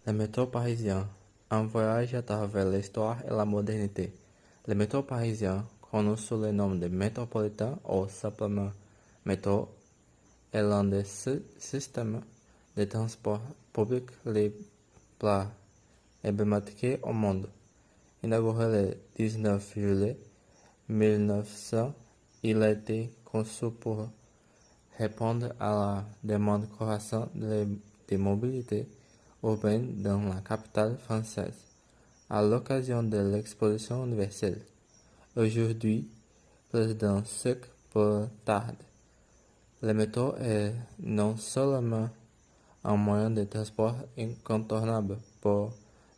Le métro parisien, un voyage à travers l'histoire et la modernité. Le métro parisien, connu sous le nom de métropolitain ou simplement métro, est l'un des systèmes de transport public les plus emblématiques au monde. Inauguré le 19 juillet 1900, il a été conçu pour répondre à la demande croissante de mobilité urbaine dans la capitale française, à l'occasion de l'exposition universelle. Aujourd'hui, plus d'un siècle plus tard, le métro est non seulement un moyen de transport incontournable pour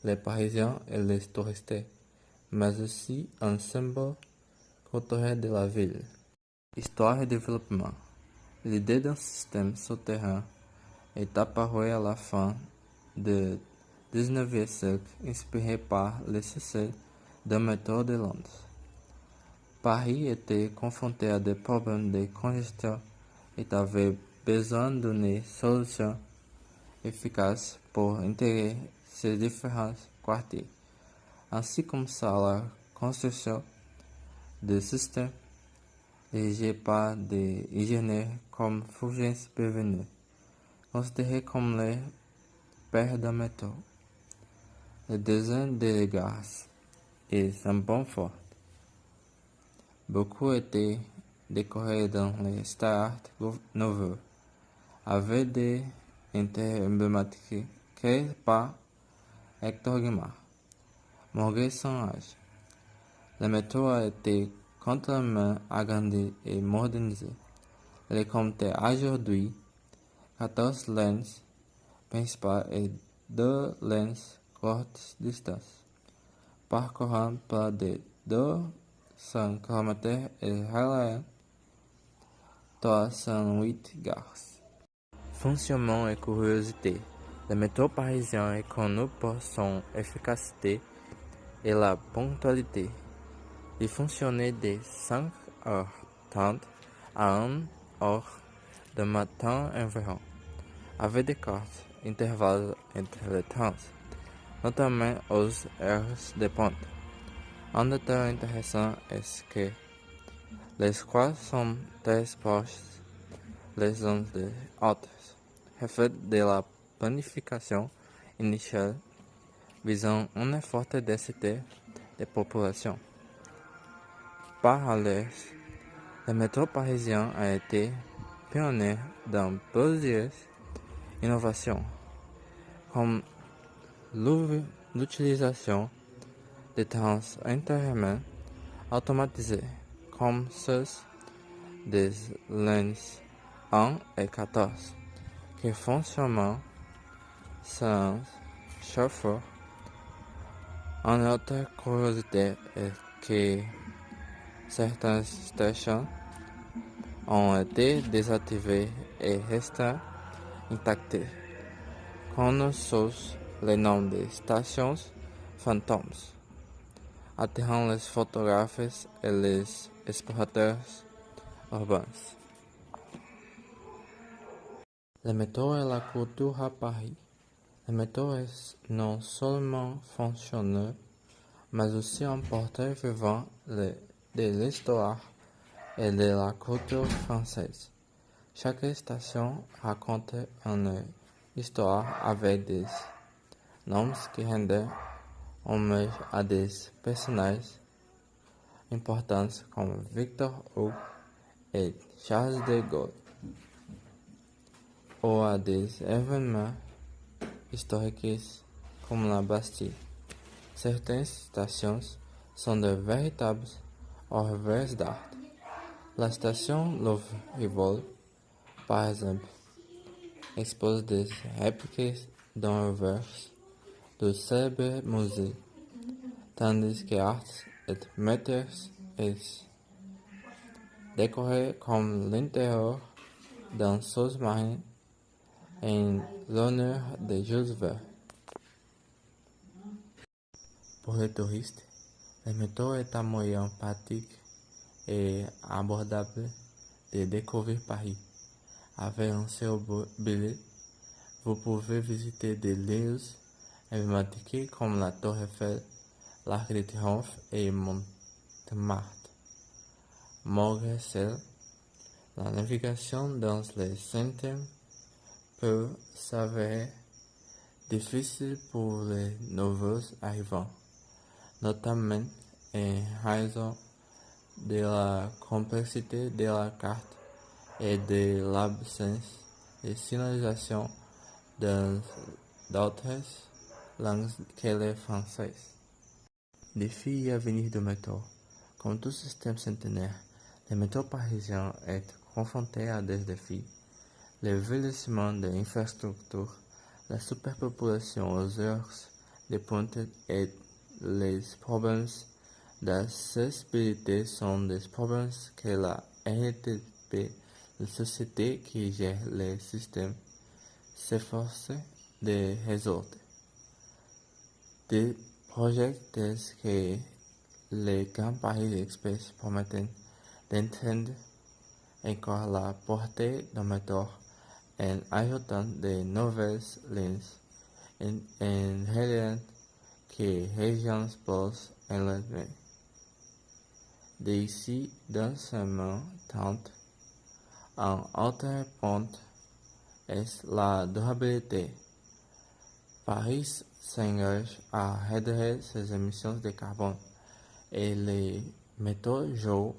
les Parisiens et les touristes, mais aussi un symbole culturel de la ville. Histoire et développement. L'idée d'un système souterrain est apparue à la fin du XIXe siècle, inspirée par le succès du métro de Londres. Paris était confronté à des problèmes de congestion et avait besoin d'une solution efficace pour intégrer ces différents quartiers. Ainsi commença la construction de systèmes dirigés par des ingénieurs comme Fulgence Bévenu, considéré comme le père du métro. Le design des gares est un bon fort. Beaucoup étaient décorés dans les styles nouveaux, avec des intérieurs emblématiques créés par Hector Guimard. Malgré son âge, le métro a été constamment agrandi et modernisé. Il compte aujourd'hui 14 lignes principales et 2 lignes courtes distances, parcourant près de 200 km et reliant 308 gares. Fonctionnement et curiosité. Le métro parisien est connu pour son efficacité et la ponctualité. Il fonctionnait de 5h30 à 1h du matin environ, avec des courts intervalles entre les trains, notamment aux heures de pointe. Un détail intéressant est que les quais sont très proches les uns des autres, effet de la planification initiale visant une forte densité de population. Par ailleurs, le métro parisien a été pionnier dans plusieurs innovations, comme l'utilisation de trains entièrement automatisés, comme ceux des lignes 1 et 14, qui fonctionnent sans chauffeur. Une autre curiosité est que certaines stations ont été désactivées et restent intactes, connues sous le nom de stations fantômes, attirant les photographes et les explorateurs urbains. Le métro et la culture à Paris. Le métro est non seulement fonctionnel, mais aussi un portrait vivant de l'histoire et de la culture française. Chaque station raconte une histoire avec des noms qui rendent hommage à des personnages importants comme Victor Hugo et Charles de Gaulle, ou à des événements historiques comme la Bastille. Certaines stations sont de véritables œuvres d'art. La station Louvre-Rivoli, par exemple, expose des répliques d'œuvres du célèbre musée, tandis que Art et Matters est décoré comme l'intérieur d'un sous-marin en l'honneur de Jules Verne. Pour les touristes, le métro est un moyen pratique et abordable de découvrir Paris. Avec un seul billet, vous pouvez visiter des lieux emblématiques comme la Tour Eiffel, l'Arc de Triomphe et Montmartre. Malgré la navigation dans les cinquièmes peut s'avérer difficile pour les nouveaux arrivants, notamment en raison de la complexité de la carte et de l'absence de signalisation dans d'autres langues que le français. Défis à venir du métro. Comme tout système centenaire, le métro parisien est confronté à des défis. Le vieillissement de l'infrastructure, la superpopulation aux heures de pointe et les problèmes d'accessibilité sont des problèmes que la RATP, la société qui gère le système, s'efforce de résoudre. Des projets tels que le Grand Paris Express promettent d'étendre encore la portée du métro en ajoutant de nouvelles lignes en reliant que régions plus éloignées. D'ici 2030, un autre point est la durabilité. Paris s'engage à réduire ses émissions de carbone et les métaux jouent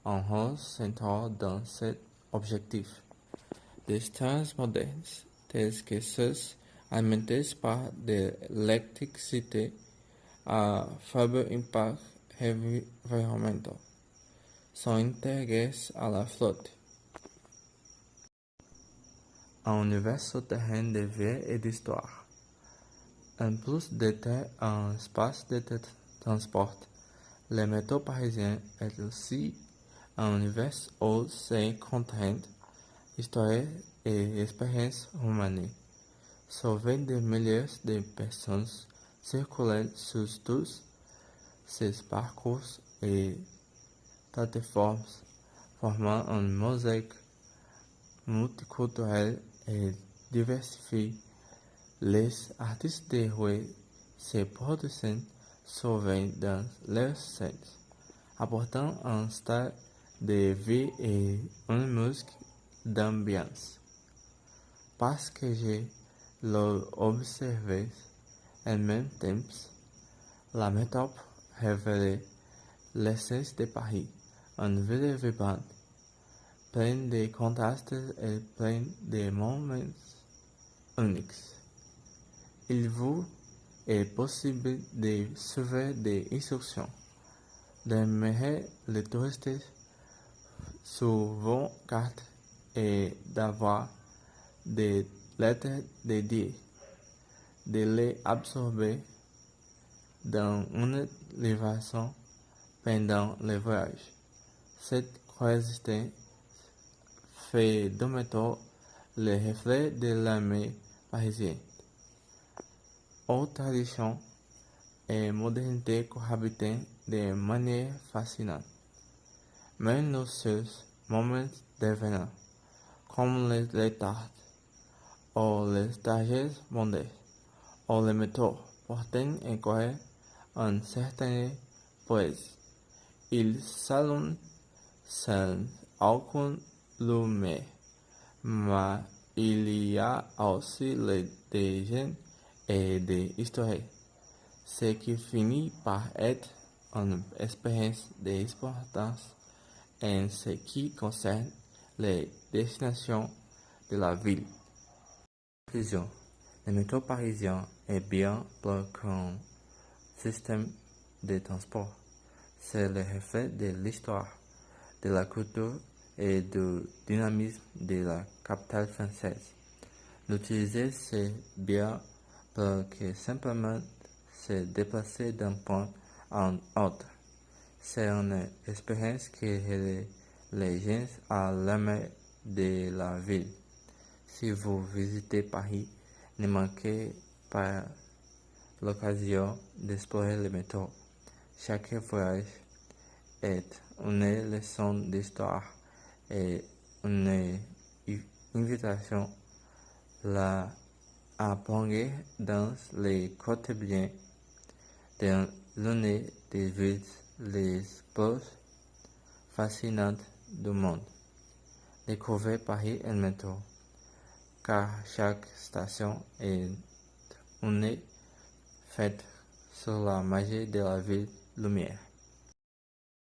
un rôle central dans cet objectif. Des trains modernes, tels que ceux alimentés par de l'électricité, à faible impact environnemental, sont intégrés à la flotte. Un univers souterrain de vie et d'histoire. En plus d'être un espace de transport, le métro parisien est aussi un univers où se contraintes, histoire et expériences humaines. Souvent des milliers de personnes circulent sur tous ces parcours et plateformes, formant une mosaïque multiculturelle et diversifiée. Les artistes de rue se produisent souvent dans leurs scènes, apportant un style de vie et une musique d'ambiance. Parce que je l'observe en même temps, la méthode révèle l'essence de Paris, une ville vibrante, pleine de contrastes et pleine de moments uniques. Il vous est possible de suivre des instructions, d'admirer les touristes sur vos cartes et d'avoir des lettres dédiées, de les absorber dans une livraison pendant le voyage. Cette coexistence fait du métro le reflet de l'âme parisienne. Où tradition et modernité cohabitent de manière fascinante. Mais nos seuls moments d'événements, comme les retards ou les trajets mondains, ou le métro, portent encore une certaine poésie. Ils s'allument sans aucune lumière, mais il y a aussi des gens et des histoires, ce qui finit par être une expérience d'expérience en ce qui concerne les destinations de la ville. Conclusion. Le métro parisien est bien plus qu'un système de transport. C'est le reflet de l'histoire, de la culture et du dynamisme de la capitale française. L'utiliser, c'est bien plus que simplement se déplacer d'un point à un autre. C'est une expérience qui relie les gens à l'âme de la ville. Si vous visitez Paris, ne manquez pas l'occasion d'explorer le métro. Chaque voyage est une leçon d'histoire et une invitation à la à plonger dans les quotidiens de l'une des villes les plus fascinantes du monde. Découvrez Paris en métro, car chaque station est une fête sur la magie de la ville lumière.